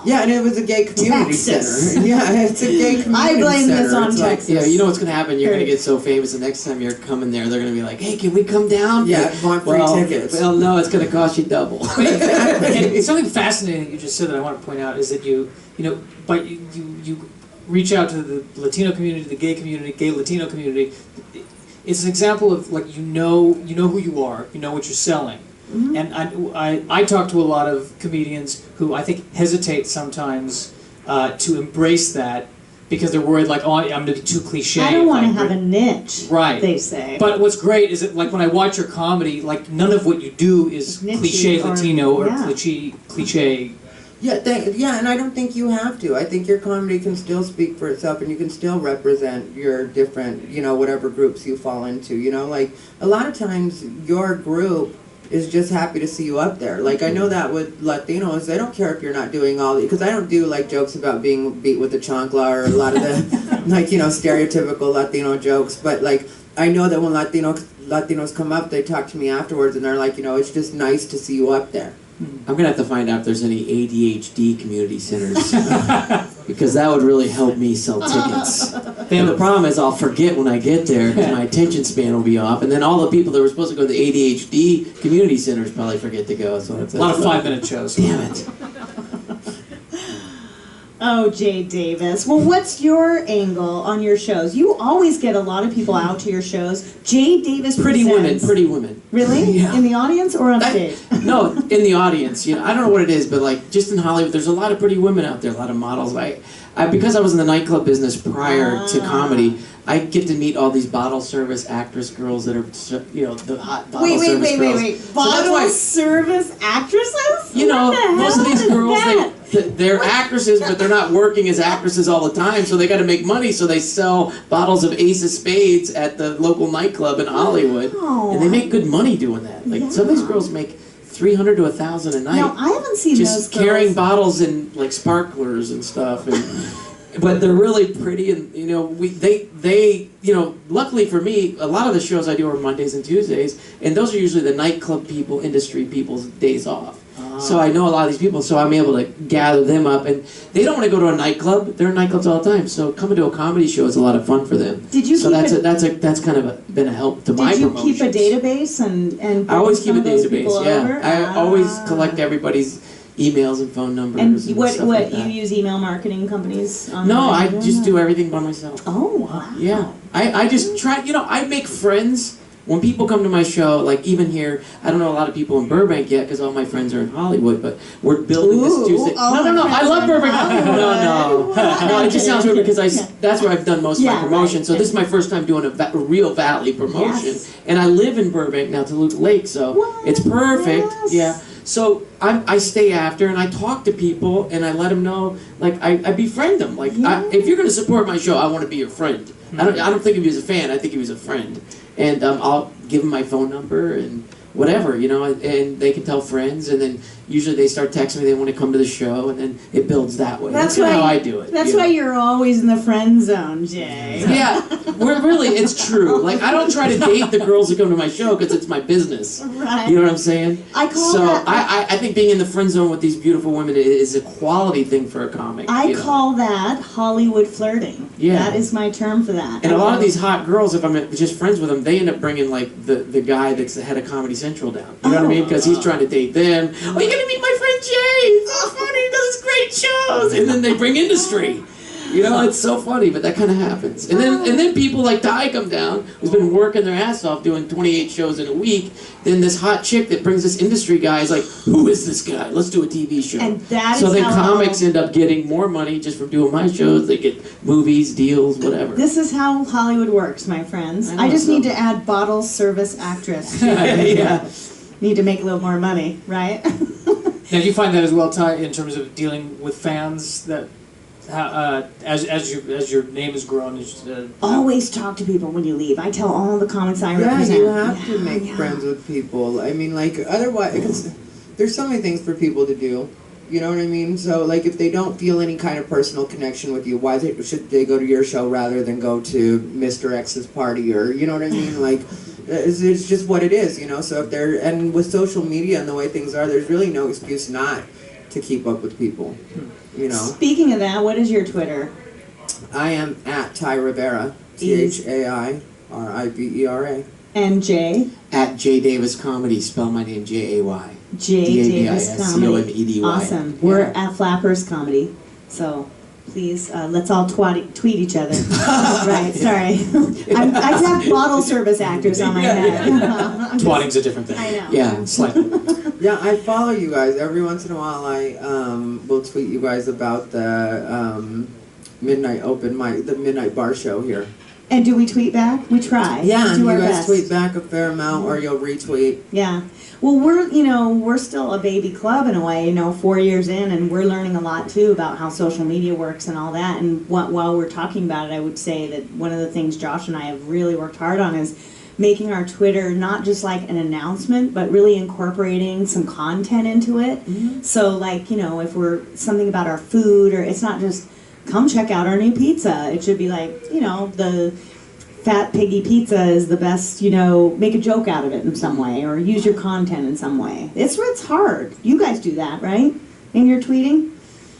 Yeah, and it was a gay community Texas. center. Yeah, it's a gay community I blame center. this on It's like- Texas. Yeah, you know what's going to happen? You're going to get so famous the next time you're coming there, they're going to be like, hey, can we come down? Yeah, want free tickets. Well, no, it's going to cost you double. And something fascinating that you just said that I want to point out is that you reach out to the Latino community, the gay community, gay Latino community. It's an example of, like, you know who you are, you know what you're selling. Mm-hmm. And I talk to a lot of comedians who I think hesitate sometimes to embrace that because they're worried like, oh, I'm going to be too cliche. I don't if want to I have a bring-" niche. Right. They say. But what's great is that, like, when I watch your comedy, like, none of what you do is Niche-y cliche or- Latino or yeah. cliche. Yeah, and I don't think you have to. I think your comedy can still speak for itself, and you can still represent your different, whatever groups you fall into. Like a lot of times your group is just happy to see you up there. Like I know that with Latinos, they don't care if you're not doing all the, because I don't do like jokes about being beat with a chancla or a lot of the like stereotypical Latino jokes, but like I know that when Latinos come up, they talk to me afterwards, and they're like, it's just nice to see you up there. I'm gonna have to find out if there's any ADHD community centers because that would really help me sell tickets. And the problem is I'll forget when I get there because my attention span will be off, and then all the people that were supposed to go to the ADHD community centers probably forget to go. So A lot of 5-minute shows. Damn it. Oh, Jay Davis. Well, what's your angle on your shows? You always get a lot of people out to your shows. Jay Davis Pretty presents. women, pretty women. Really? Yeah. In the audience or on stage? No, in the audience. I don't know what it is, but like just in Hollywood, there's a lot of pretty women out there, a lot of models. Because I was in the nightclub business prior to comedy, I get to meet all these bottle service actress girls that are, the hot bottle service girls. Wait. Bottle service actresses? Most of these girls, that? they're actresses, but they're not working as actresses all the time, so they got to make money, so they sell bottles of Ace of Spades at the local nightclub in Hollywood, and they make good money doing that. Like some of these girls make $300 to $1,000 a night. No, I haven't seen just those carrying girls. bottles and like sparklers and stuff, but they're really pretty, and they luckily for me, a lot of the shows I do are Mondays and Tuesdays, and those are usually the nightclub people, industry people's days off. So I know a lot of these people, so I'm able to gather them up, and they don't want to go to a nightclub. They're in nightclubs all the time, so coming to a comedy show is a lot of fun for them. Did you so keep that's kind of been a help to my promotion. Did you keep a database and I always keep some a of those people database. Yeah, over? I always collect everybody's emails and phone numbers. And what stuff like that. you use email marketing companies? No, I just do everything by myself. Oh wow. Yeah, I just try. I make friends. When people come to my show, like even here, I don't know a lot of people in Burbank yet because all my friends are in Hollywood, but we're building this Tuesday. No, I love Burbank. No, it just sounds weird because that's where I've done most of my promotion. So this is my first time doing a real Valley promotion. Yes. And I live in Burbank now, Toluca Lake, so it's perfect. Yes. Yeah. So I stay after and I talk to people and I let them know, like I befriend them. Like if you're going to support my show, I want to be your friend. I don't think of you as a fan. I think of you as a friend. And I'll give them my phone number and whatever, and they can tell friends, and then usually they start texting me they want to come to the show, and then it builds that way. That's how I do it. That's why you're always in the friend zone, Jay. Yeah, it's true. Like, I don't try to date the girls that come to my show because it's my business. Right. You know what I'm saying? I think being in the friend zone with these beautiful women is a quality thing for a comic. I call that Hollywood flirting. Yeah. That is my term for that. And a lot of these hot girls, if I'm just friends with them, they end up bringing like the guy that's the head of Comedy Central down. You know what I mean? Because he's trying to date them. Oh, you're gonna meet my friend Jay. He's so funny. He does great shows. And then they bring industry. It's so funny, but that kind of happens. And then people like Ty come down, who's been working their ass off doing 28 shows in a week. Then this hot chick that brings this industry guy is like, who is this guy? Let's do a TV show. And that so is then how comics end up getting more money just from doing my shows. They get movies, deals, whatever. This is how Hollywood works, my friends. I just need to add bottle service actress. Yeah. Need to make a little more money, right? Now, do you find that as well, Ty, in terms of dealing with fans that, as your name has grown? Always talk to people when you leave. I tell all the comics I represent. You have to make friends with people. I mean, like, otherwise, there's so many things for people to do. You know what I mean? So, like, if they don't feel any kind of personal connection with you, why should they go to your show rather than go to Mr. X's party, or, you know what I mean? Like, it's just what it is, So if and with social media and the way things are, there's really no excuse not to keep up with people, Speaking of that, what is your Twitter? I am at Ty Rivera, ThaiRivera. And Jay? At Jay Davis Comedy, spell my name Jay. Jay Davis Comedy. Comedy. Awesome. We're at Flappers Comedy, so please let's all tweet each other. Right, sorry. I have bottle service actors on my head. Twatting's a different thing. I know. Yeah, slightly. Yeah, I follow you guys. Every once in a while I will tweet you guys about the midnight open mic, the midnight bar show here. And do we tweet back? We try. Yeah, and do you our guys best. tweet back a fair amount, or you'll retweet. Yeah. Well, we're still a baby club in a way, 4 years in, and we're learning a lot too about how social media works and all that. And while we're talking about it, I would say that one of the things Josh and I have really worked hard on is making our Twitter not just like an announcement, but really incorporating some content into it. Mm-hmm. So like, if we're something about our food, or it's not just come check out our new pizza. It should be like, the Fat Piggy Pizza is the best, make a joke out of it in some way, or use your content in some way. It's hard. You guys do that, right? In your tweeting?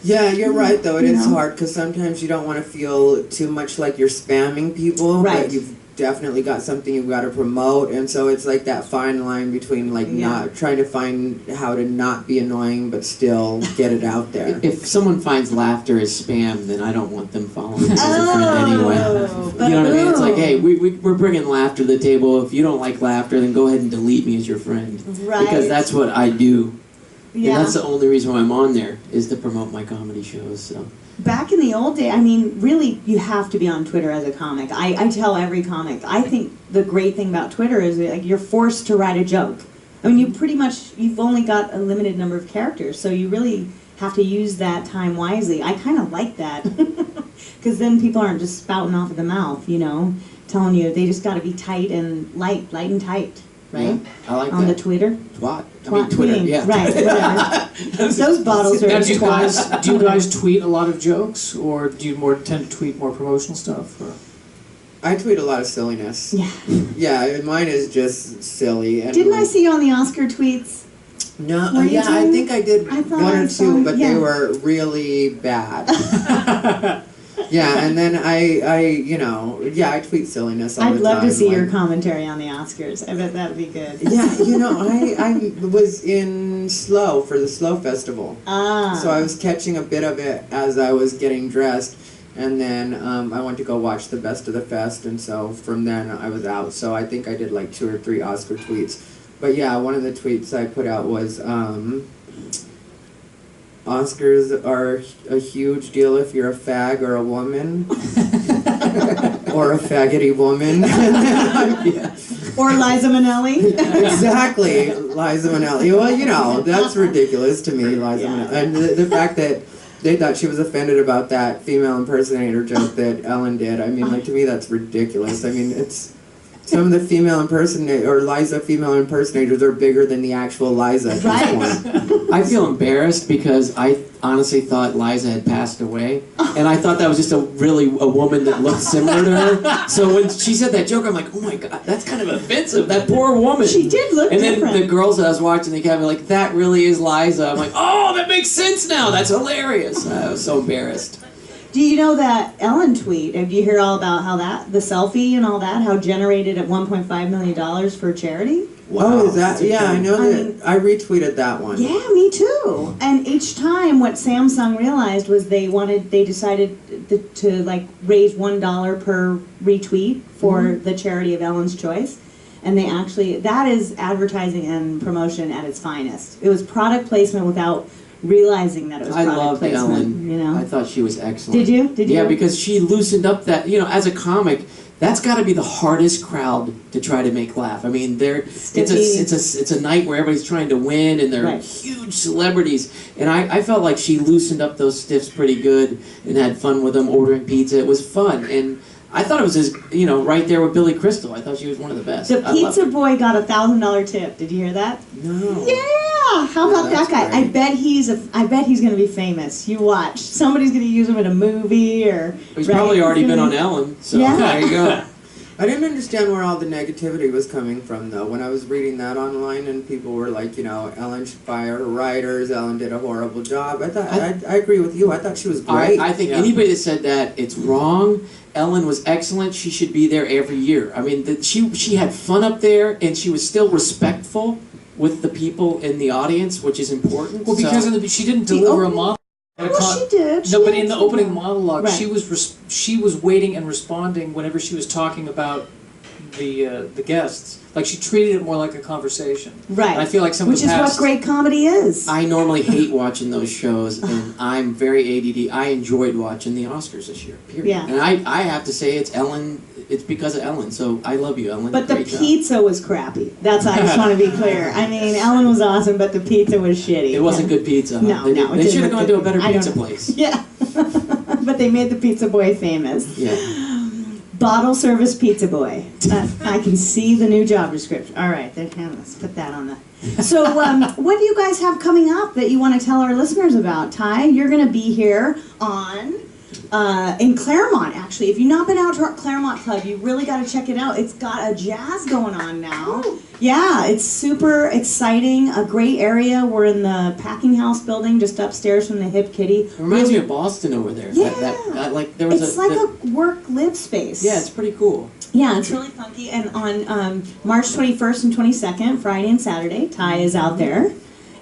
Yeah, you're right, though. It is know? hard, because sometimes you don't want to feel too much like you're spamming people, Right. but you've definitely got something you've got to promote, and so it's like that fine line between, like, not trying to find how to not be annoying, but still get it out there. If someone finds laughter as spam, then I don't want them following me as a friend anyway. You know what I mean? It's like, hey, we're bringing laughter to the table. If you don't like laughter, then go ahead and delete me as your friend. Right. Because that's what I do. Yeah. And that's the only reason why I'm on there, is to promote my comedy shows. So. Back in the old day, really, you have to be on Twitter as a comic. I tell every comic, I think the great thing about Twitter is like you're forced to write a joke. You've only got a limited number of characters, so you really have to use that time wisely. I kind of like that, because then people aren't just spouting off of the mouth, telling you they just got to be tight and light and tight, right? Yeah, I like on that. the Twitter. Twat. I mean, Twitter, tweeting. yeah. Right, whatever. Those bottles are Now, do you twats. guys tweet a lot of jokes, or do you tend to tweet more promotional stuff? Or? I tweet a lot of silliness. Yeah. Yeah, mine is just silly. And Didn't I see you on the Oscar tweets? No, Were you yeah, I doing- think I did I thought one I or saw two, it, but yeah. they were really bad. Yeah, and then I tweet silliness all the I'd time. love to see your like- commentary on the Oscars. I bet that would be good. Yeah, I was in Slow for the Slow Festival. Ah. So I was catching a bit of it as I was getting dressed, and then I went to go watch the Best of the Fest, and so from then I was out. So I think I did like 2 or 3 Oscar tweets. But yeah, one of the tweets I put out was, Oscars are a huge deal if you're a fag or a woman. Or a faggoty woman. Yeah. Or Liza Minnelli. Exactly, Liza Minnelli. Well, that's ridiculous to me, Liza Minnelli. And the fact that they thought she was offended about that female impersonator joke that Ellen did. To me, that's ridiculous. It's some of the female Liza female impersonators are bigger than the actual Liza at this point. I feel embarrassed because I honestly thought Liza had passed away, and I thought that was just a woman that looked similar to her. So when she said that joke, I'm like, oh my god, that's kind of offensive. That poor woman. She did look And different. then the girls that I was watching, they kept me like, that really is Liza. I'm like, oh, that makes sense now. That's hilarious. I was so embarrassed. Do you know that Ellen tweet? Did you hear all about how the selfie and all that, how generated at $1.5 million for charity? Oh, is that? That's Yeah, I know I that. mean- I retweeted that one. Yeah, me too. And each time, what Samsung realized was they decided to like raise $1 per retweet for the charity of Ellen's Choice. And that is advertising and promotion at its finest. It was product placement without realizing that it was I product loved placement. Ellen. I thought she was excellent. Did you? Did you? Yeah, because she loosened up that, as a comic, that's got to be the hardest crowd to try to make laugh. It's a night where everybody's trying to win, and they're Right. huge celebrities. And I felt like she loosened up those stiffs pretty good and had fun with them, ordering pizza. It was fun, and I thought it was right there with Billy Crystal. I thought she was one of the best. The I loved pizza her. boy got a $1,000 tip. Did you hear that? No. Yeah. How about that that's guy? great. I bet he's going to be famous. You watch. Somebody's going to use him in a movie or. He's right? probably already He's been gonna on Ellen, so Yeah. there you go. I didn't understand where all the negativity was coming from, though. When I was reading that online, and people were like, Ellen should fire her writers. Ellen did a horrible job. I agree with you. I thought she was great. I think anybody that said that, it's wrong. Ellen was excellent. She should be there every year. She had fun up there, and she was still respectful with the people in the audience, which is important. Well, because she didn't deliver a monologue. Well, she did. No, She but had in the some- opening monologue, Right. she was waiting and responding whenever she was talking about the guests. Like she treated it more like a conversation. Right. And I feel like some Which of the is past, what great comedy is. I normally hate watching those shows, and I'm very ADD. I enjoyed watching the Oscars this year, period. Yeah. And I have to say it's Ellen, it's because of Ellen, so I love you, Ellen. But the Great job. pizza was crappy. I just want to be clear. I mean, Ellen was awesome, but the pizza was shitty. It wasn't good pizza. Huh? No, no. They should have gone to a better I don't pizza know. place. Yeah. But they made the pizza boy famous. Yeah. Bottle service pizza boy. I can see the new job description. All right, let's put that on the... So what do you guys have coming up that you want to tell our listeners about? Ty, you're going to be here in Claremont, actually. If you've not been out to our Claremont Club, you really got to check it out. It's got a jazz going on now. Yeah, it's super exciting, a great area. We're in the Packing House building, just upstairs from the Hip Kitty. It reminds me of Boston over there. Yeah. Like there was It's like a work-live space. Yeah, it's pretty cool. Yeah, it's really funky. And on March 21st and 22nd, Friday and Saturday, Ty is out there.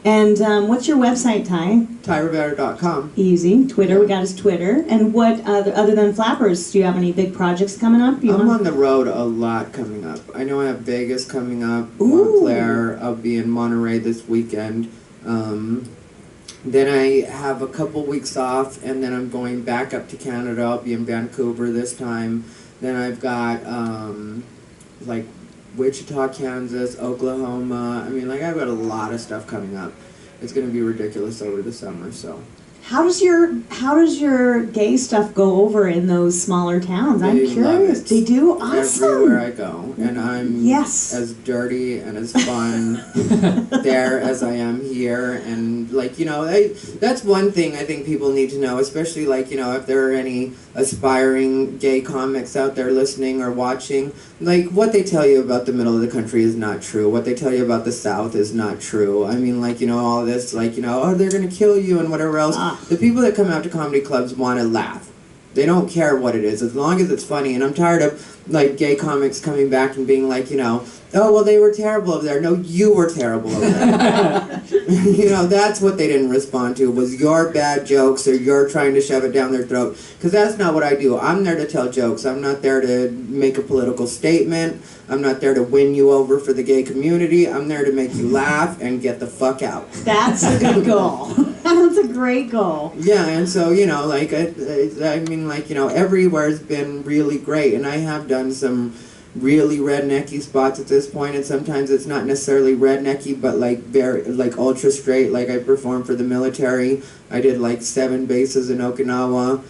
And what's your website, Ty? TyRivera.com. Easy. Twitter, we got his Twitter. And what, other than Flappers, do you have any big projects coming up? I'm on the road a lot coming up. I know I have Vegas coming up, Ooh. Montclair. I'll be in Monterey this weekend. Then I have a couple weeks off, and then I'm going back up to Canada. I'll be in Vancouver this time. Then I've got like Wichita, Kansas, Oklahoma. I mean, like I've got a lot of stuff coming up. It's going to be ridiculous over the summer. So. How does your gay stuff go over in those smaller towns? I'm They love curious. it. They do? Awesome. Everywhere I go, and I'm Yes. as dirty and as fun there as I am here. And like that's one thing I think people need to know, especially like if there are any aspiring gay comics out there listening or watching. Like what they tell you about the middle of the country is not true. What they tell you about the South is not true. I mean, like all this, like oh they're gonna kill you and whatever else. The people that come out to comedy clubs want to laugh. They don't care what it is, as long as it's funny. And I'm tired of like gay comics coming back and being like, oh well, they were terrible over there. No, you were terrible over there. That's what they didn't respond to, was your bad jokes or you're trying to shove it down their throat. Because that's not what I do. I'm there to tell jokes. I'm not there to make a political statement. I'm not there to win you over for the gay community. I'm there to make you laugh and get the fuck out. That's a good goal. That's a great goal. Yeah, and so, like, I mean, like, everywhere's been really great. And I have done some really rednecky spots at this point, and sometimes it's not necessarily rednecky, but like very like ultra straight. Like I performed for the military. I did like 7 bases in Okinawa.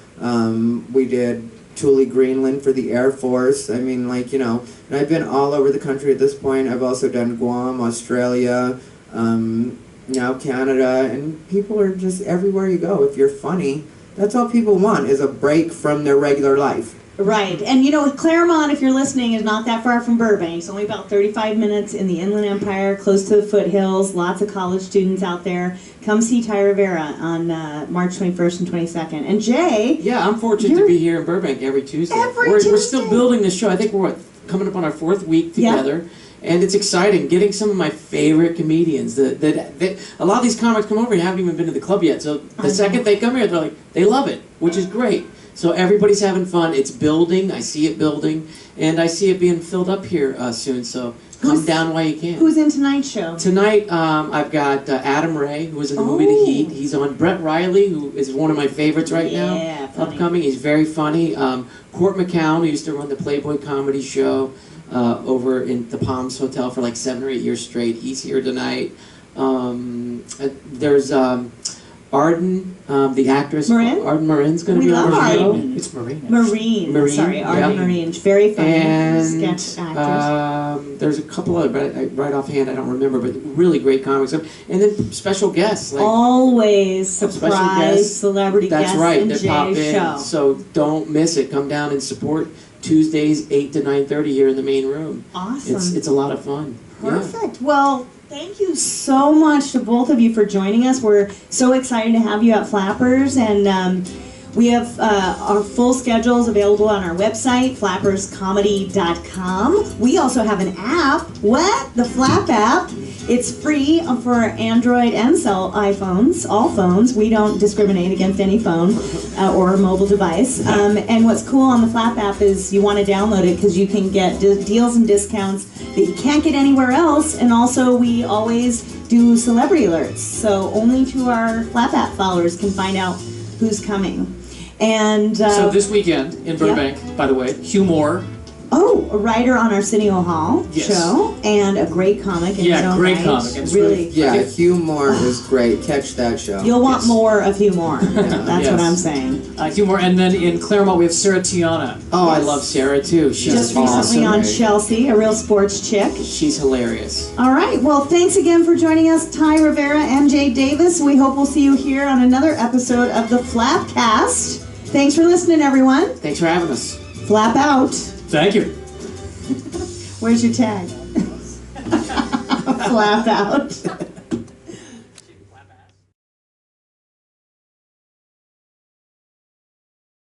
We did Thule, Greenland for the Air Force. I mean, like and I've been all over the country at this point. I've also done Guam, Australia, now Canada, and people are just everywhere you go. If you're funny, that's all people want, is a break from their regular life. Right. And Claremont, if you're listening, is not that far from Burbank. It's only about 35 minutes in the Inland Empire, close to the foothills. Lots of college students out there. Come see Ty Rivera on March 21st and 22nd. And Jay... Yeah, I'm fortunate to be here in Burbank every Tuesday. We're still building this show. I think we're coming up on our 4th week together. Yeah. And it's exciting, getting some of my favorite comedians. That a lot of these comics come over and haven't even been to the club yet. So the second they come here, they're like, they love it, which is great. So everybody's having fun. It's building. I see it building. And I see it being filled up here soon. So come down while you can. Who's in tonight's show? Tonight, I've got Adam Ray, who was in the movie The Heat. He's on. Brett Riley, who is one of my favorites right now. Funny. Upcoming. He's very funny. Court McCown, who used to run the Playboy Comedy Show over in the Palms Hotel for like 7 or 8 years straight. He's here tonight. There's... Arden, the actress, Marin? Arden Marin's going to be on the show. It's Marine. Marine. Sorry, Arden Marine. Very funny and, sketch actors. There's a couple other, but right offhand I don't remember, but really great comics. And then special guests. Like always surprise celebrity guests. That's right, in they pop in. Show. So don't miss it. Come down and support Tuesdays 8 to 9:30 here in the main room. Awesome. It's a lot of fun. Perfect. Yeah. Well, thank you so much to both of you for joining us. We're so excited to have you at Flappers, and we have our full schedules available on our website, flapperscomedy.com. We also have an app. What? The Flap app. It's free for Android and iPhones, all phones. We don't discriminate against any phone or mobile device. And what's cool on the Flap app is you want to download it because you can get deals and discounts that you can't get anywhere else. And also, we always do celebrity alerts, so only to our Flap app followers can find out who's coming. And so this weekend in Burbank, by the way, Hugh Moore. Oh, a writer on Arsenio Hall Yes. show, and a great comic in his own great right. comic. It's Really, Yeah, Hugh Moore is great. Catch that show. you'll want Yes. more of Hugh Moore. That's Yes. what I'm saying. Hugh Moore, and then in Claremont we have Sarah Tiana. Oh, I love Sarah too. She's Just awesome. recently on right? Chelsea, a real sports chick. She's hilarious. All right, well, thanks again for joining us, Ty Rivera and Jay Davis. We hope we'll see you here on another episode of the FlappCast. Thanks for listening, everyone. Thanks for having us. Flap out. Thank you. Where's your tag? Flap out.